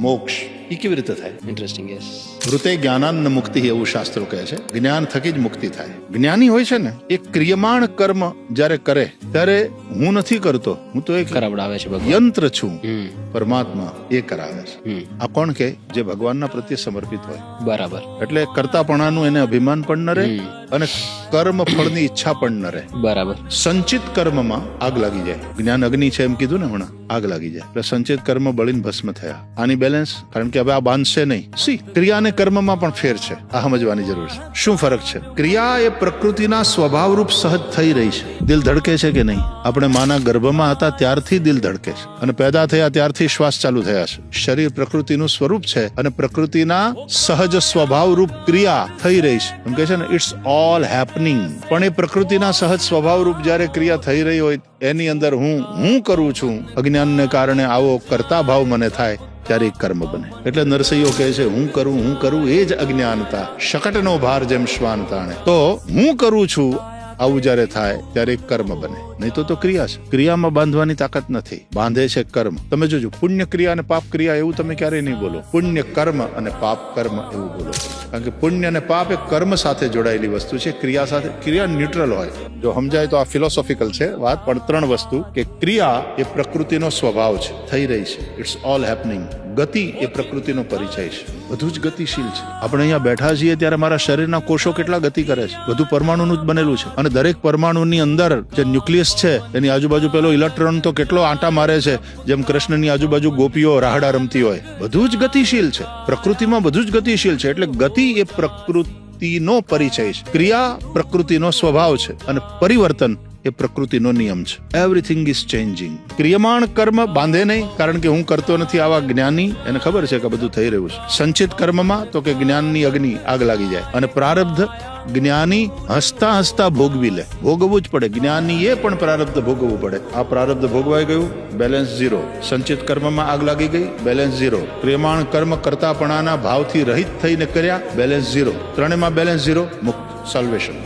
મોક્ષ એ કેવી રીતે થાય? ઇન્ટરેસ્ટિંગ. યસ. વૃતે જ્ઞાનાન્ન મુક્તિ એવું શાસ્ત્રો કહે છે. જ્ઞાન થકી જ મુક્તિ થાય. જ્ઞાની હોય છે ને એ ક્રિયમાણ કર્મ જ્યારે કરે ત્યારે હું નથી કરતો, હું તો એક કરાવડાવે છે ભગવાન. યંત્ર છું, પરમાત્મા એ કરાવે છે. આ કોણ કે? જે ભગવાનના પ્રત્યે સમર્પિત હોય. બરાબર. એટલે કરતાપણાનું એને અભિમાન પણ ન રહે અને કર્મ ફળની ઈચ્છા પણ ન રહે. બરાબર. સંચિત કર્મમાં આગ લાગી જાય. જ્ઞાન અગ્નિ છે એમ કીધું ને હમણાં, આગ લાગી જાય એટલે સંચિત કર્મ બળીને ભસ્મ થયા. આની બેલેન્સ, કારણ કે હવે આ બાંધશે નહીં. સી ક્રિયા અને કર્મમાં પણ ફેર છે, આ સમજવાની જરૂર છે. શું ફરક છે? ક્રિયા એ પ્રકૃતિના સ્વભાવરૂપ સહજ થઈ રહી છે. દિલ ધડકે છે કે નહીં? આપણે માના ગર્ભમાં હતા ત્યારથી દિલ ધડકે છે અને પેદા થયા ત્યારથી શ્વાસ ચાલુ થયા છે. શરીર પ્રકૃતિનું સ્વરૂપ છે અને પ્રકૃતિના સહજ સ્વભાવરૂપ ક્રિયા થઈ રહી છે. એમ કે છે ને, ઇટ્સ ઓલ હેપનિંગ. પણ એ પ્રકૃતિના સહજ સ્વભાવરૂપ જ્યારે ક્રિયા થઈ રહી હોય એની અંદર હું કરું છું, અજ્ઞાનને કારણે આવો કરતા ભાવ મને થાય ત્યારે એક કર્મ બને. એટલે નરસૈયો કહે છે હું કરું એ જ અજ્ઞાનતા, શકટનો ભાર જેમ શ્વાન તાણે. તો હું કરું છું આવું જયારે થાય ત્યારે એક કર્મ બને. નહીં તો ક્રિયા છે. ક્રિયામાં બાંધવાની તાકાત નથી, બાંધે છે કર્મ. તમે જોજો, પુણ્ય ક્રિયા અને પાપ ક્રિયા એવું તમે ક્યારેય નહીં બોલો. પુણ્ય કર્મ અને પાપ કર્મ એવું બોલો. કારણ કે પુણ્ય અને પાપ એ કર્મ સાથે જોડાયેલી વસ્તુ છે, ક્રિયા સાથે. ક્રિયા ન્યુટ્રલ હોય. જો સમજાય તો આ ફિલોસોફિકલ છે વાત, પણ 3 વસ્તુ કે ક્રિયા એ પ્રકૃતિનો સ્વભાવ છે, થઈ રહી છે, ઇટ્સ ઓલ હેપનિંગ. ગતિ એ પ્રકૃતિનો પરિચય છે, બધું જ ગતિશીલ છે. આપણે અહીંયા બેઠા છીએ ત્યારે મારા શરીરના કોષો કેટલા ગતિ કરે છે, બધું પરમાણુનું જ બનેલું છે. અને દરેક પરમાણુની અંદર જે ન્યુક્લિયસ છે એની આજુબાજુ પેલો ઇલેક્ટ્રોન તો કેટલો આંટા મારે છે, જેમ કૃષ્ણની આજુબાજુ ગોપીઓ રાહડા રમતી હોય. બધું જ ગતિશીલ છે, પ્રકૃતિમાં બધું જ ગતિશીલ છે. એટલે ગતિ એ પ્રકૃતિનો પરિચય છે, ક્રિયા પ્રકૃતિનો સ્વભાવ છે અને પરિવર્તન એ પ્રકૃતિનો નિયમ છે. Everything is changing. ક્રિયમાણ કર્મ બાંધે નહીં, કારણ કે હું કરતો નથી. આવા જ્ઞાની એને ખબર છે કે બધું થઈ રહ્યું છે. સંચિત કર્મમાં તો કે જ્ઞાનની અગ્નિ આગ લાગી જાય. અને પ્રારબ્ધ જ્ઞાની હસતા હસતા ભોગવી લે. ભોગવવું જ પડે. જ્ઞાની એ પણ પ્રારબ્ધ ભોગવવું પડે. આ પ્રારબ્ધ ભોગવાઈ ગયું, બેલેન્સ 0. સંચિત કર્મમાં આગ લાગી ગઈ, બેલેન્સ 0. ક્રિયમાણ કર્મ કરતાપણાના ભાવથી રહિત થઈને કર્યા, બેલેન્સ 0. ત્રણેયમાં બેલેન્સ 0. મુક્ત, સલ્વેશન.